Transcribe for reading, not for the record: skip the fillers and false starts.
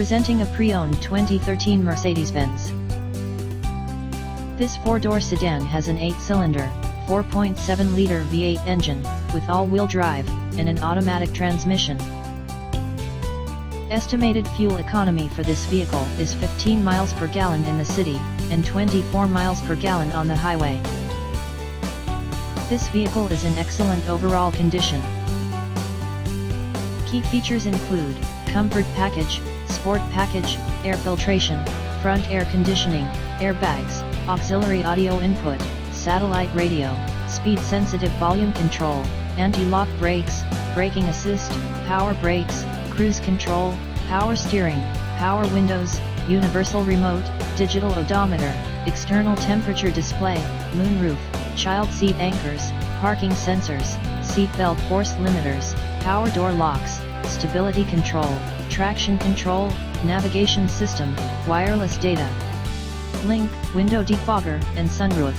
Presenting a pre-owned 2013 Mercedes-Benz. This four-door sedan has an 8-cylinder, 4.7-liter V8 engine, with all-wheel drive, and an automatic transmission. Estimated fuel economy for this vehicle is 15 miles per gallon in the city, and 24 miles per gallon on the highway. This vehicle is in excellent overall condition. Key features include comfort package, sport package, air filtration, front air conditioning, airbags, auxiliary audio input, satellite radio, speed-sensitive volume control, anti-lock brakes, braking assist, power brakes, cruise control, power steering, power windows, universal remote, digital odometer, external temperature display, moonroof, child seat anchors, parking sensors, seat belt force limiters, power door locks, stability control, traction control, navigation system, wireless data link, window defogger, and sunroof.